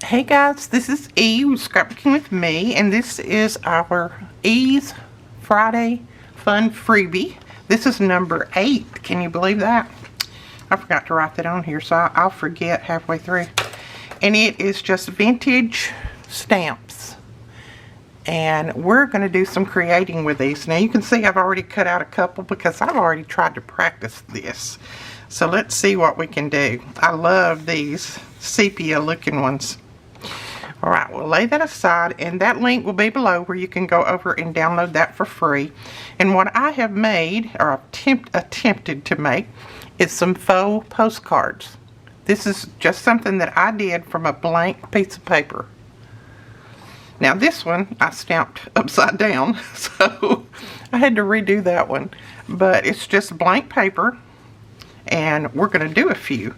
Hey guys, this is E with Scrapbooking with me, and this is our E's Friday Fun Freebie. This is number 8. Can you believe that? I forgot to write that on here, so I'll forget halfway through. And it is just vintage stamps. And we're going to do some creating with these. Now you can see I've already cut out a couple because I've already tried to practice this. So let's see what we can do. I love these sepia looking ones. Alright, we'll lay that aside, and that link will be below where you can go over and download that for free. And what I have made, or attempted to make, is some faux postcards. This is just something that I did from a blank piece of paper. Now this one I stamped upside down, so I had to redo that one. But it's just blank paper, and we're going to do a few.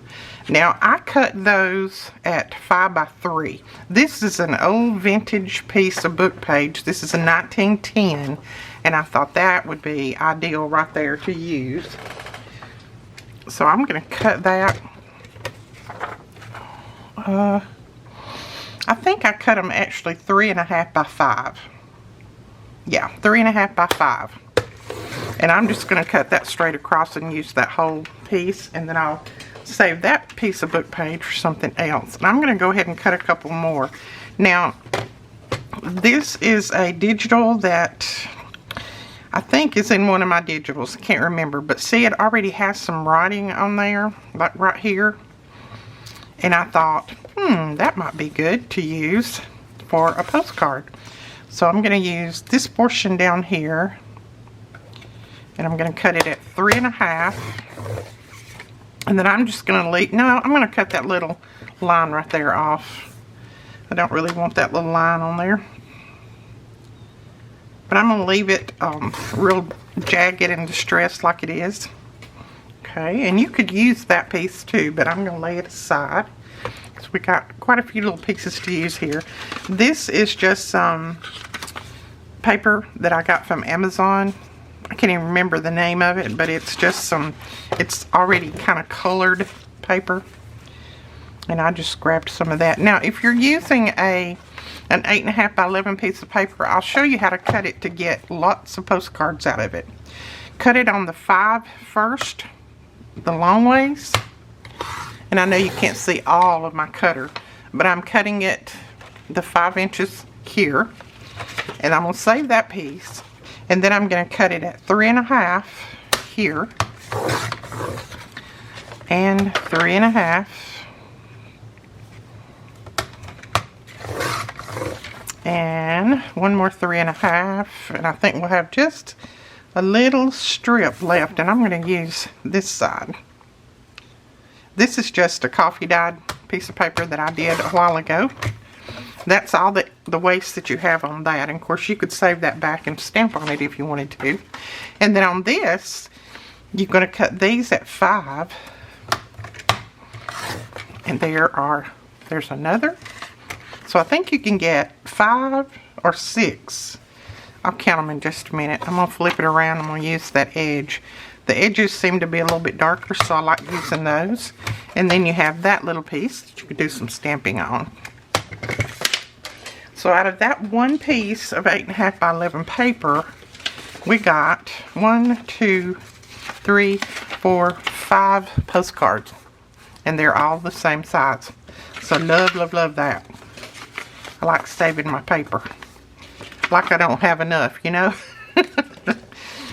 Now I cut those at 5 by 3. This is an old vintage piece of book page. This is a 1910, and I thought that would be ideal right there to use. So I'm going to cut that. I think I cut them actually 3.5 by 5. Yeah, 3.5 by 5. And I'm just going to cut that straight across and use that whole piece, and then I'll save that piece of book page for something else. And I'm going to go ahead and cut a couple more. Now, this is a digital that I think is in one of my digitals. I can't remember, but see, it already has some writing on there, like right here. And I thought, that might be good to use for a postcard. So I'm going to use this portion down here, and I'm going to cut it at 3.5. And then I'm just going to leave, no, I'm going to cut that little line right there off. I don't really want that little line on there. But I'm going to leave it real jagged and distressed like it is. Okay, and you could use that piece too, but I'm going to lay it aside. So we got quite a few little pieces to use here. This is just some paper that I got from Amazon. I can't even remember the name of it, but it's just some, it's already kind of colored paper. And I just grabbed some of that. Now, if you're using an 8.5 by 11 piece of paper, I'll show you how to cut it to get lots of postcards out of it. Cut it on the 5 first, the long ways. And I know you can't see all of my cutter, but I'm cutting it the 5 inches here. And I'm going to save that piece. And then I'm going to cut it at 3.5 here. And 3.5. And one more 3.5. And I think we'll have just a little strip left. And I'm going to use this side. This is just a coffee dyed piece of paper that I did a while ago. That's all the waste that you have on that. And of course you could save that back and stamp on it if you wanted to. And then on this, you're going to cut these at 5. And there's another. So I think you can get 5 or 6. I'll count them in just a minute. I'm going to flip it around. I'm going to use that edge. The edges seem to be a little bit darker, so I like using those. And then you have that little piece that you could do some stamping on. So out of that one piece of 8.5 by 11 paper, we got 1, 2, 3, 4, 5 postcards. And they're all the same size. So love, love, love that. I like saving my paper. Like I don't have enough, you know.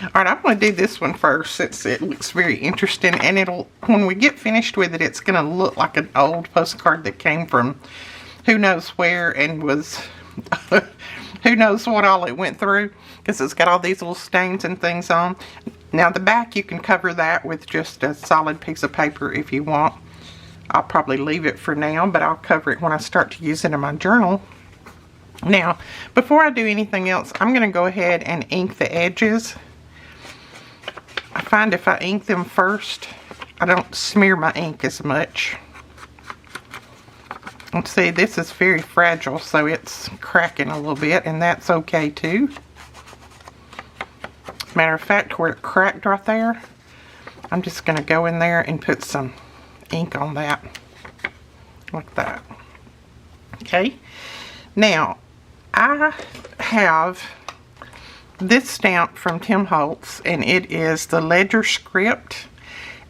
Alright, I'm going to do this one first since it looks very interesting. And when we get finished with it, it's going to look like an old postcard that came from who knows where and was who knows what all it went through, because it's got all these little stains and things on. Now the back, you can cover that with just a solid piece of paper if you want. I'll probably leave it for now, but I'll cover it when I start to use it in my journal. Now, before I do anything else, I'm going to go ahead and ink the edges. I find if I ink them first, I don't smear my ink as much. Let's see, this is very fragile, so it's cracking a little bit, and that's okay too. Matter of fact, where it cracked right there, I'm just going to go in there and put some ink on that, like that. Okay. Now, I have this stamp from Tim Holtz, and it is the Ledger Script.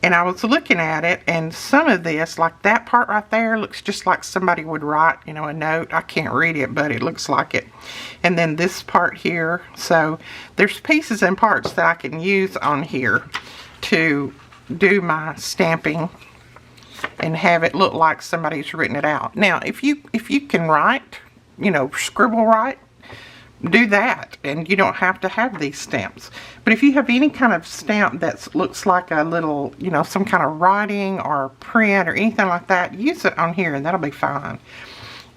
And I was looking at it, and some of this, like that part right there, looks just like somebody would write, you know, a note. I can't read it, but it looks like it. And then this part here. So there's pieces and parts that I can use on here to do my stamping and have it look like somebody's written it out. Now, if you can write, you know, scribble write, do that, and you don't have to have these stamps. But if you have any kind of stamp that looks like a little, you know, some kind of writing or print or anything like that, use it on here and that'll be fine.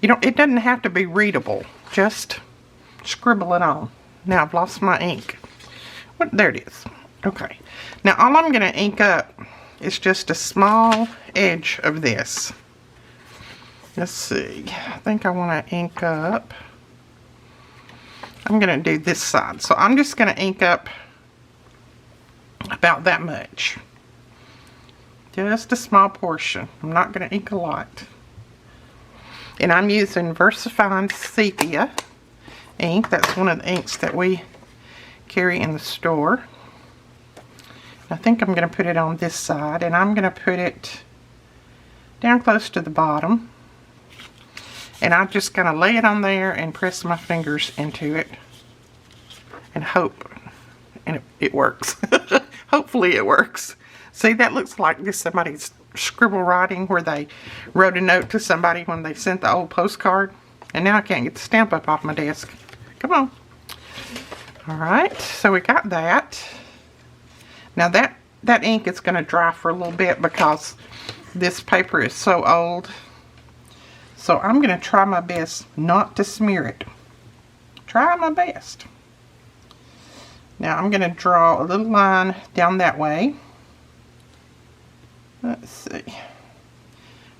You know, it doesn't have to be readable. Just scribble it on. Now I've lost my ink. What? There it is. Okay. Now all I'm going to ink up is just a small edge of this. Let's see. I think I want to ink up. I'm going to do this side. So I'm just going to ink up about that much. Just a small portion. I'm not going to ink a lot. And I'm using VersaFine Sepia ink. That's one of the inks that we carry in the store. I think I'm going to put it on this side, and I'm going to put it down close to the bottom. And I'm just going to lay it on there and press my fingers into it and hope and it works. Hopefully it works. See, that looks like just somebody's scribble writing where they wrote a note to somebody when they sent the old postcard. And now I can't get the stamp up off my desk. Come on. Alright, so we got that. Now that ink is going to dry for a little bit because this paper is so old. So I'm going to try my best not to smear it. Try my best. Now I'm going to draw a little line down that way. Let's see.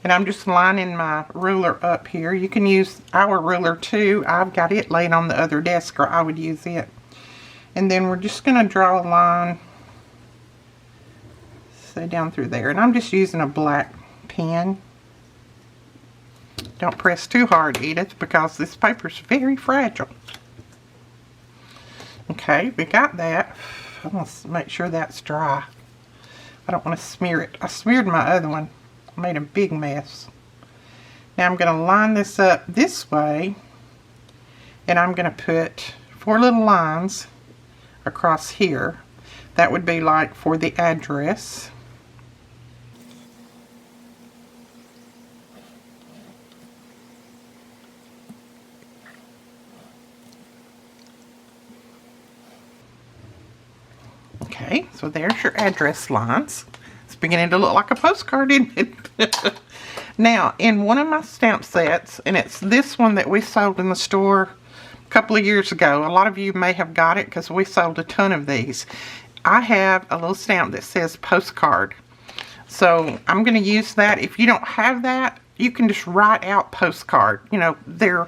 And I'm just lining my ruler up here. You can use our ruler too. I've got it laid on the other desk, or I would use it. And then we're just going to draw a line, say down through there. And I'm just using a black pen. Don't press too hard, Edith, because this paper is very fragile. Okay, we got that. I'm going to make sure that's dry. I don't want to smear it. I smeared my other one. I made a big mess. Now I'm going to line this up this way, and I'm going to put 4 little lines across here. That would be like for the address. Okay, so there's your address lines. It's beginning to look like a postcard, isn't it? Now, in one of my stamp sets, and it's this one that we sold in the store a couple of years ago. A lot of you may have got it because we sold a ton of these. I have a little stamp that says postcard. So I'm going to use that. If you don't have that, you can just write out postcard. You know, they're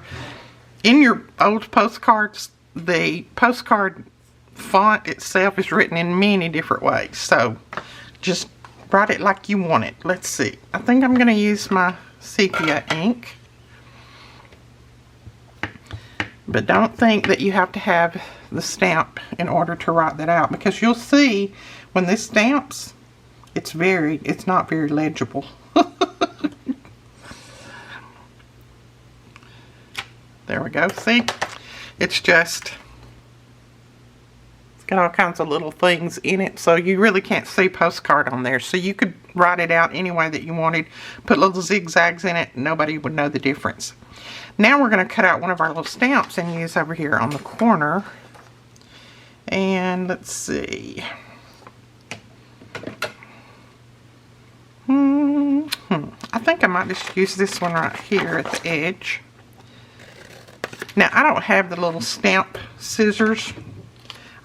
in your old postcards. The postcard font itself is written in many different ways. So just write it like you want it. Let's see. I think I'm going to use my sepia ink. But don't think that you have to have the stamp in order to write that out, because you'll see when this stamps, it's not very legible. There we go. See? It's just, it's got all kinds of little things in it, so you really can't see postcard on there. So you could write it out any way that you wanted, put little zigzags in it, nobody would know the difference. Now we're going to cut out one of our little stamps and use over here on the corner. And let's see. I think I might just use this one right here at the edge. Now, I don't have the little stamp scissors.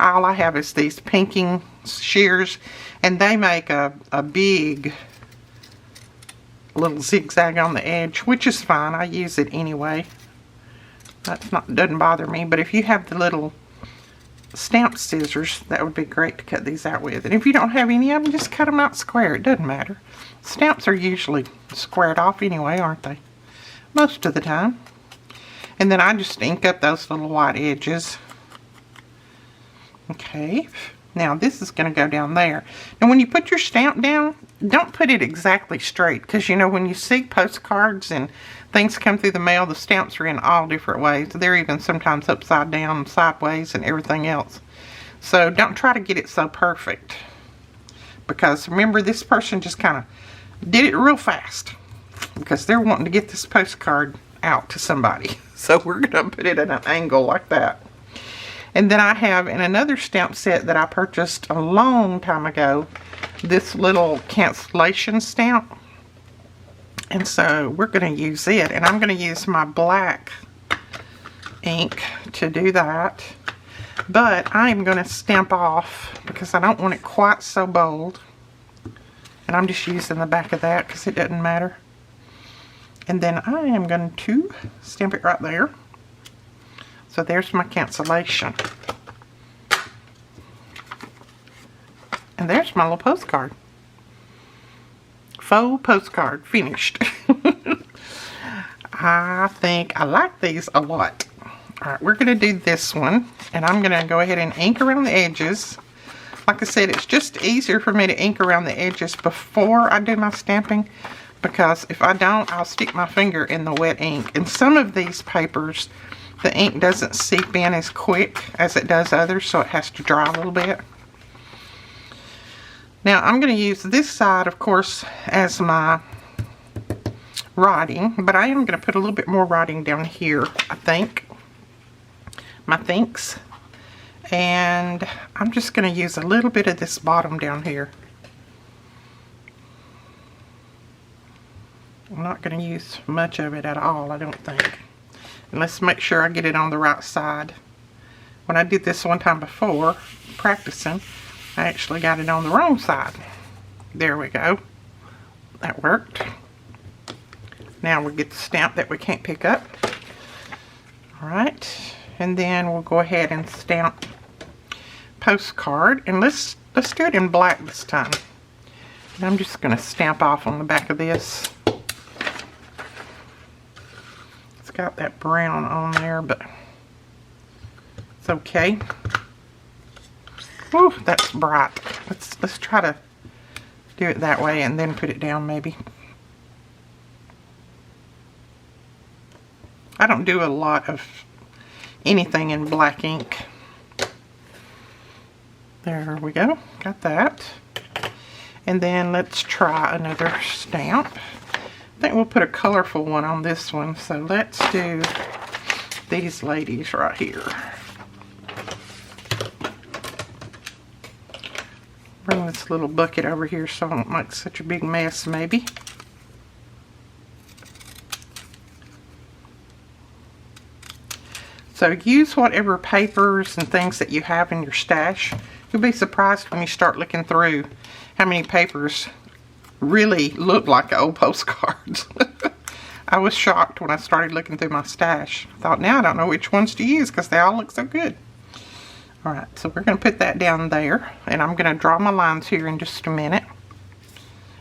All I have is these pinking shears, and they make a big little zigzag on the edge, which is fine. I use it anyway. Doesn't bother me. But if you have the little stamp scissors, that would be great to cut these out with. And if you don't have any of them, just cut them out square. It doesn't matter. Stamps are usually squared off anyway, aren't they? Most of the time. And then I just ink up those little white edges. Okay, now this is going to go down there. Now when you put your stamp down, don't put it exactly straight, because you know when you see postcards and things come through the mail, the stamps are in all different ways. They're even sometimes upside down and sideways and everything else. So don't try to get it so perfect, because remember, this person just kind of did it real fast because they're wanting to get this postcard out to somebody. So we're going to put it at an angle like that. And then I have in another stamp set that I purchased a long time ago, this little cancellation stamp. And so we're going to use it. And I'm going to use my black ink to do that. But I'm going to stamp off because I don't want it quite so bold. And I'm just using the back of that because it doesn't matter. And then I am going to stamp it right there. So there's my cancellation. And there's my little postcard. Faux postcard finished. I think I like these a lot. Alright, we're going to do this one. And I'm going to go ahead and ink around the edges. Like I said, it's just easier for me to ink around the edges before I do my stamping. Because if I don't, I'll stick my finger in the wet ink. And some of these papers, the ink doesn't seep in as quick as it does others, so it has to dry a little bit. Now I'm going to use this side, of course, as my writing, but I am going to put a little bit more writing down here, I think. My thinks. And I'm just going to use a little bit of this bottom down here. I'm not going to use much of it at all, I don't think. And let's make sure I get it on the right side. When I did this one time before, practicing, I actually got it on the wrong side. There we go. That worked. Now we'll get the stamp that we can't pick up. Alright, and then we'll go ahead and stamp postcard. And let's do it in black this time. And I'm just going to stamp off on the back of this. Got that brown on there, but it's okay. Whew, that's bright. Let's try to do it that way and then put it down maybe. I don't do a lot of anything in black ink. There we go. Got that. And then let's try another stamp. I think we'll put a colorful one on this one, so let's do these ladies right here. Bring this little bucket over here so I don't make such a big mess maybe. So use whatever papers and things that you have in your stash. You'll be surprised when you start looking through how many papers really look like old postcards. I was shocked when I started looking through my stash. I thought, now I don't know which ones to use because they all look so good. Alright, so we're going to put that down there. And I'm going to draw my lines here in just a minute.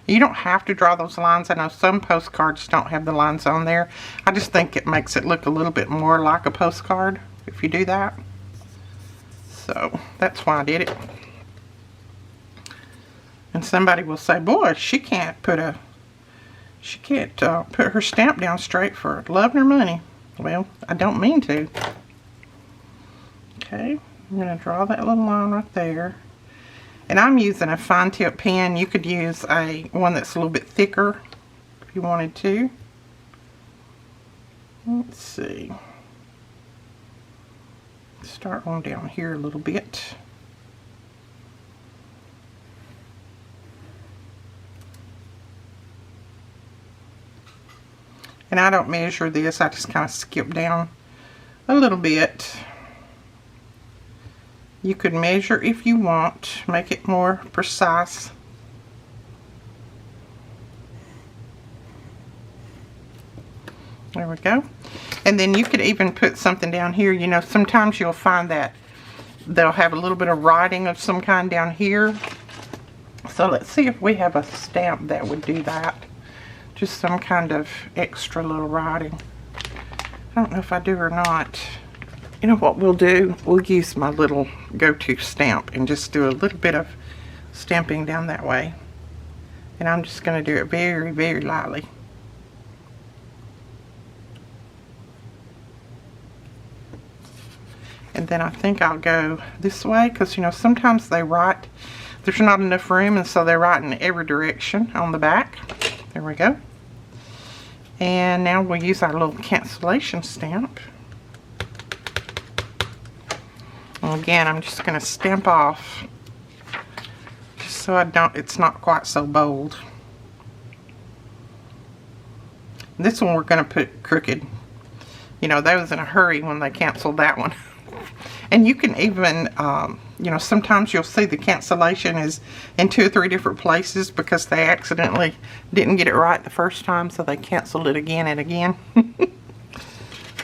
You don't have to draw those lines. I know some postcards don't have the lines on there. I just think it makes it look a little bit more like a postcard if you do that. So that's why I did it. And somebody will say, boy, she can't put her stamp down straight for love nor money. Well, I don't mean to. Okay, I'm going to draw that little line right there. And I'm using a fine tip pen. You could use one that's a little bit thicker if you wanted to. Let's see. Start on down here a little bit. And I don't measure this, I just kind of skip down a little bit. You could measure if you want, make it more precise. There we go. And then you could even put something down here. You know, sometimes you'll find that they'll have a little bit of writing of some kind down here. So let's see if we have a stamp that would do that. Just some kind of extra little writing. I don't know if I do or not. You know what we'll do? We'll use my little go-to stamp and just do a little bit of stamping down that way. And I'm just going to do it very, very lightly. And then I think I'll go this way because, you know, sometimes they write, there's not enough room, and so they write in every direction on the back. There we go. And now we'll use our little cancellation stamp. And again, I'm just going to stamp off just so it's not quite so bold. This one we're going to put crooked. You know, they was in a hurry when they canceled that one. And you can even, you know, sometimes you'll see the cancellation is in 2 or 3 different places because they accidentally didn't get it right the first time, so they canceled it again and again.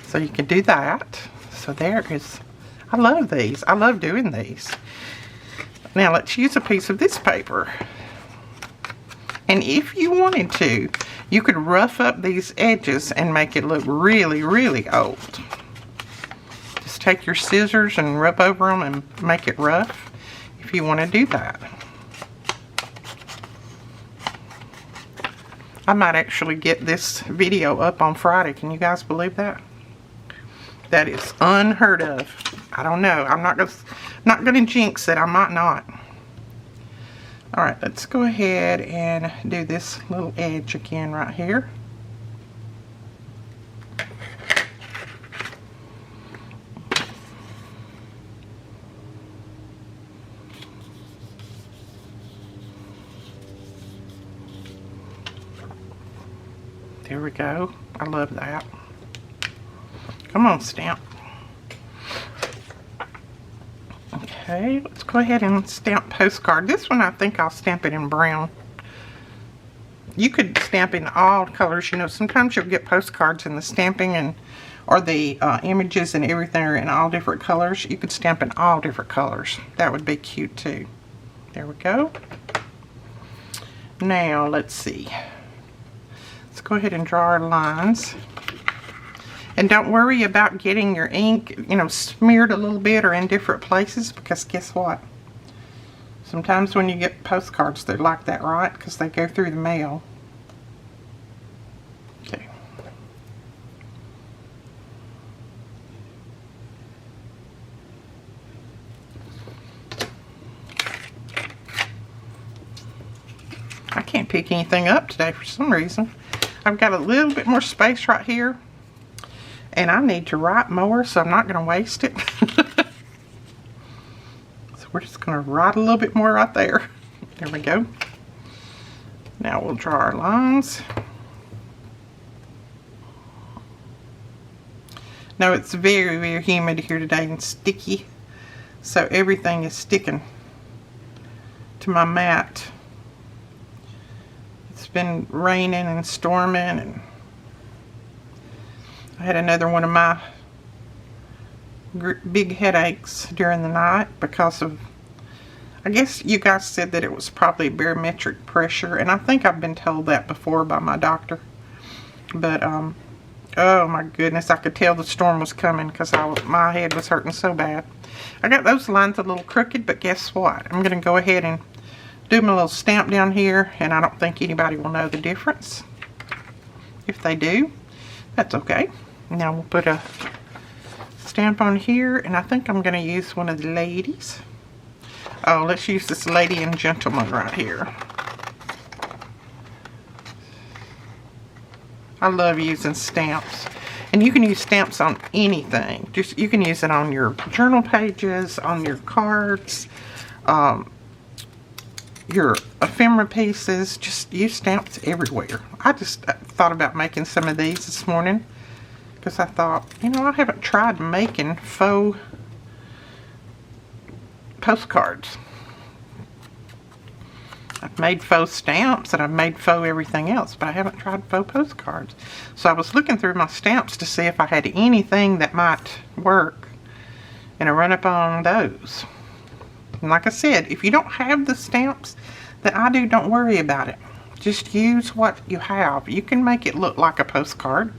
So you can do that. So there is, I love these. I love doing these. Now let's use a piece of this paper. And if you wanted to, you could rough up these edges and make it look really, really old. Just take your scissors and rub over them and make it rough if you want to do that. I might actually get this video up on Friday. Can you guys believe that? That is unheard of. I don't know. I'm not gonna jinx it. I might not. Alright, let's go ahead and do this little edge again right here. There we go. I love that. Come on, stamp. Okay, let's go ahead and stamp postcard. This one I think I'll stamp it in brown. You could stamp in all colors. You know, sometimes you'll get postcards and the stamping and or the images and everything are in all different colors. You could stamp in all different colors. That would be cute too. There we go. Now let's see. Let's go ahead and draw our lines. And don't worry about getting your ink, you know, smeared a little bit or in different places, because guess what? Sometimes when you get postcards, they're like that, right? Because they go through the mail. Okay. I can't pick anything up today for some reason. I've got a little bit more space right here. And I need to write more, so I'm not going to waste it. So we're just going to write a little bit more right there. There we go. Now we'll draw our lines. Now it's very, very humid here today and sticky. So everything is sticking to my mat. It's been raining and storming, and I had another one of my big headaches during the night because of, I guess you guys said that it was probably barometric pressure, and I think I've been told that before by my doctor. But, oh my goodness, I could tell the storm was coming because my head was hurting so bad. I got those lines a little crooked, but guess what? I'm going to go ahead and do my little stamp down here, and I don't think anybody will know the difference. If they do, that's okay. Now we'll put a stamp on here, and I think I'm going to use one of the ladies. Oh, let's use this lady and gentleman right here. I love using stamps. And you can use stamps on anything. Just you can use it on your journal pages, on your cards, your ephemera pieces. Just use stamps everywhere. I just thought about making some of these this morning because I thought, you know, I haven't tried making faux postcards. I've made faux stamps and I've made faux everything else, but I haven't tried faux postcards. So I was looking through my stamps to see if I had anything that might work, and I run up on those. And like I said, if you don't have the stamps that I do, don't worry about it. Just use what you have. You can make it look like a postcard,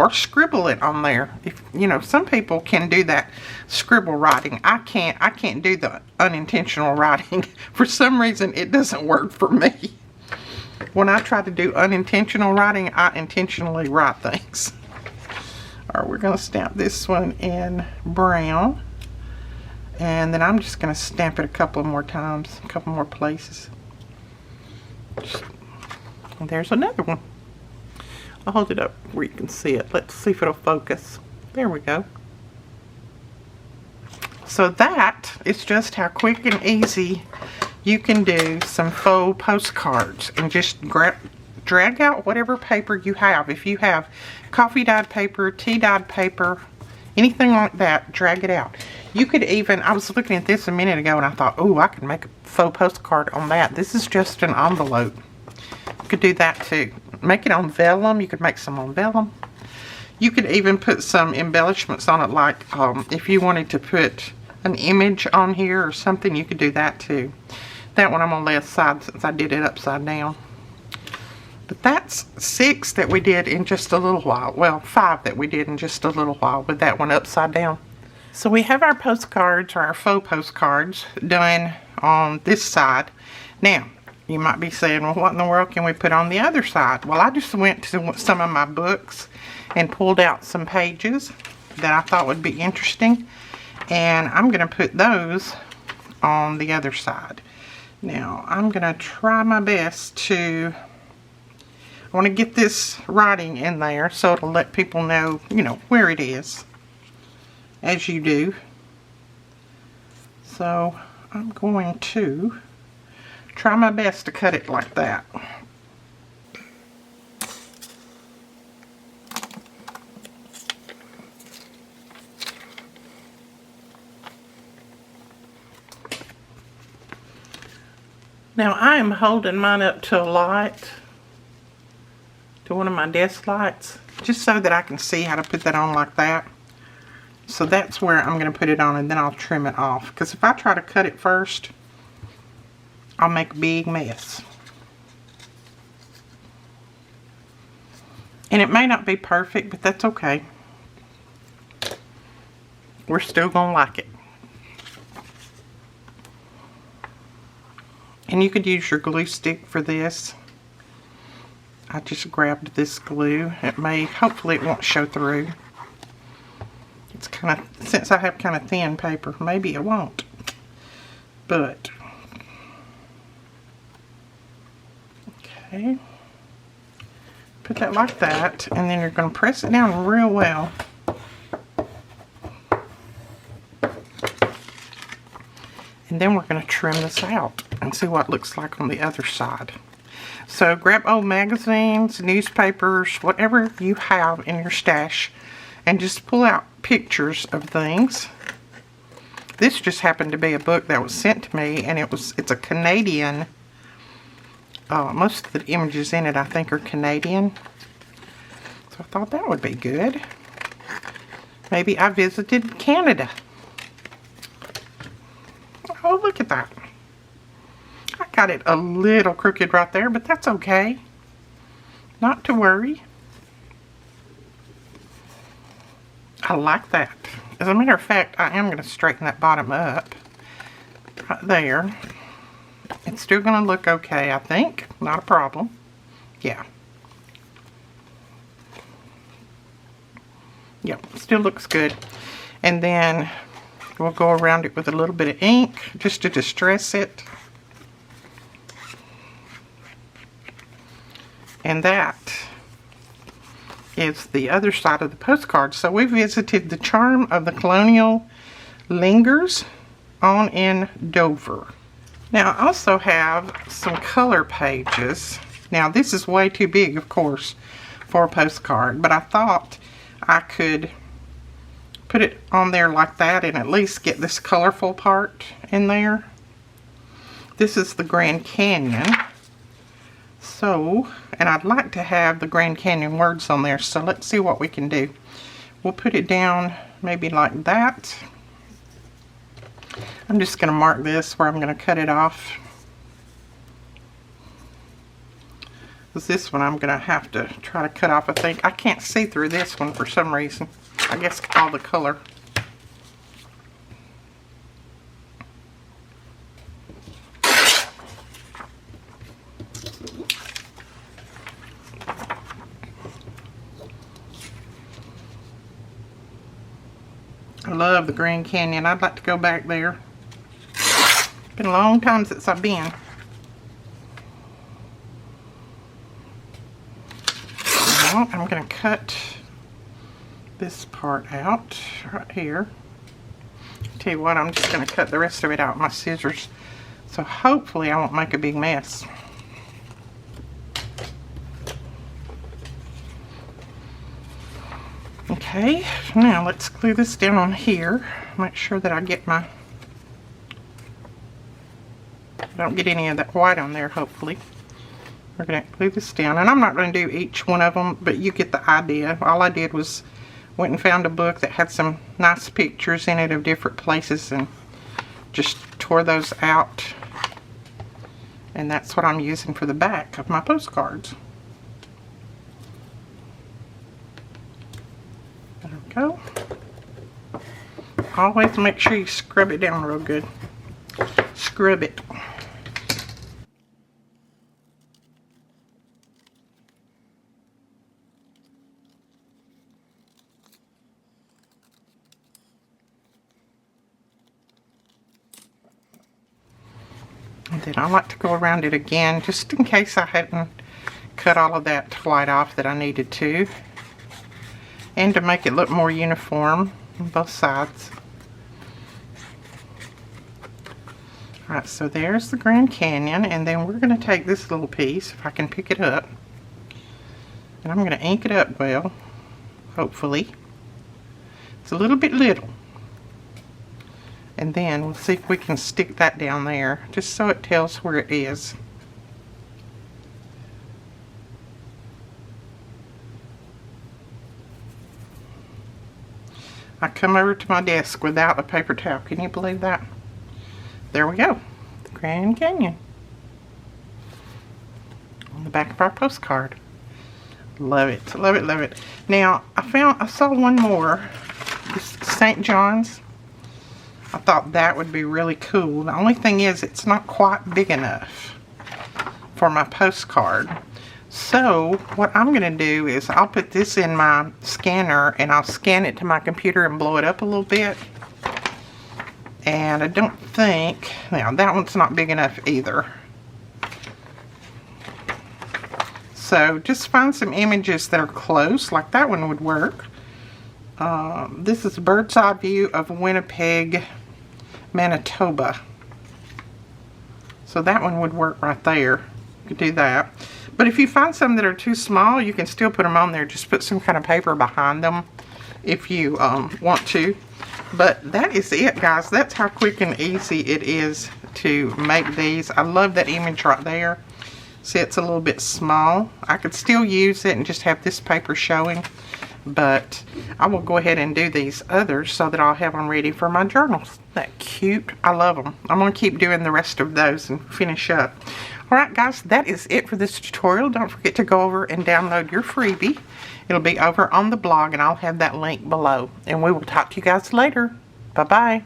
or scribble it on there. If you know, some people can do that scribble writing. I can't do the unintentional writing. For some reason it doesn't work for me. When I try to do unintentional writing, I intentionally write things. Alright, we're going to stamp this one in brown. And then I'm just going to stamp it a couple more times, a couple more places. And there's another one. I'll hold it up where you can see it. Let's see if it'll focus. There we go. So that is just how quick and easy you can do some faux postcards. And just drag out whatever paper you have. If you have coffee dyed paper, tea dyed paper, anything like that, drag it out. You could even, I was looking at this a minute ago and I thought, oh, I could make a faux postcard on that. This is just an envelope. You could do that too. Make it on vellum. You could make some on vellum. You could even put some embellishments on it, like if you wanted to put an image on here or something, you could do that too. That one I'm going to lay aside since I did it upside down. But that's 6 that we did in just a little while. Well, 5 that we did in just a little while with that one upside down. So we have our postcards, or our faux postcards, done on this side. Now, you might be saying, well, what in the world can we put on the other side? Well, I just went to some of my books and pulled out some pages that I thought would be interesting. And I'm going to put those on the other side. Now, I'm going to try my best to... I want to get this writing in there so it'll let people know, you know, where it is. As you do. So, I'm going to try my best to cut it like that. Now I am holding mine up to a light, to one of my desk lights, just so that I can see how to put that on like that. So that's where I'm going to put it on, and then I'll trim it off. Because if I try to cut it first, I'll make a big mess. And it may not be perfect, but that's okay. We're still going to like it. And you could use your glue stick for this. I just grabbed this glue. It may, hopefully it won't show through. It's kind of, since I have kind of thin paper, maybe it won't. But, okay. Put that like that, and then you're going to press it down real well. And then we're going to trim this out and see what it looks like on the other side. So grab old magazines, newspapers, whatever you have in your stash, and just pull out pictures of things. This just happened to be a book that was sent to me, and it's a Canadian. Most of the images in it, I think, are Canadian. So I thought that would be good. Maybe I visited Canada. Oh, look at that. I got it a little crooked right there, but that's okay. Not to worry. I like that. As a matter of fact, I am going to straighten that bottom up. Right there. It's still going to look okay, I think. Not a problem. Yeah. Yep, still looks good. And then we'll go around it with a little bit of ink just to distress it. And that is the other side of the postcard. So we visited the charm of the colonial lingers on in Dover. Now I also have some color pages. Now this is way too big, of course, for a postcard, but I thought I could put it on there like that and at least get this colorful part in there. This is the Grand Canyon. So, and I'd like to have the Grand Canyon words on there, so let's see what we can do. We'll put it down maybe like that. I'm just going to mark this where I'm going to cut it off. Because this one I'm going to have to try to cut off, I think. I can't see through this one for some reason. I guess all the color. I love the Grand Canyon. I'd like to go back there. It's been a long time since I've been. Now I'm going to cut this part out right here. Tell you what, I'm just going to cut the rest of it out with my scissors. So hopefully I won't make a big mess. Okay, now let's glue this down on here. Make sure that I get my, don't get any of that white on there, hopefully. We're going to glue this down, and I'm not going to do each one of them, but you get the idea. All I did was went and found a book that had some nice pictures in it of different places and just tore those out. And that's what I'm using for the back of my postcards. There we go. Always make sure you scrub it down real good. Scrub it. And then I like to go around it again just in case I hadn't cut all of that white off that I needed to. And to make it look more uniform on both sides. Alright, so there's the Grand Canyon, and then we're going to take this little piece, if I can pick it up, and I'm going to ink it up well, hopefully. It's a little bit little. And then we'll see if we can stick that down there, just so it tells where it is. I come over to my desk without a paper towel. Can you believe that? There we go. The Grand Canyon. On the back of our postcard. Love it. Love it. Love it. Now, I saw one more. This St. John's. I thought that would be really cool. The only thing is it's not quite big enough for my postcard. So what I'm going to do is I'll put this in my scanner and I'll scan it to my computer and blow it up a little bit. And I don't think, now that one's not big enough either. So just find some images that are close, like that one would work. This is a bird's eye view of Winnipeg, Manitoba. So that one would work right there. You could do that. But if you find some that are too small, you can still put them on there. Just put some kind of paper behind them if you want to. But that is it, guys. That's how quick and easy it is to make these. I love that image right there. See, it's a little bit small. I could still use it and just have this paper showing. But I will go ahead and do these others so that I'll have them ready for my journals. Isn't that cute? I love them. I'm going to keep doing the rest of those and finish up. Alright guys, that is it for this tutorial. Don't forget to go over and download your freebie. It'll be over on the blog and I'll have that link below. And we will talk to you guys later. Bye-bye.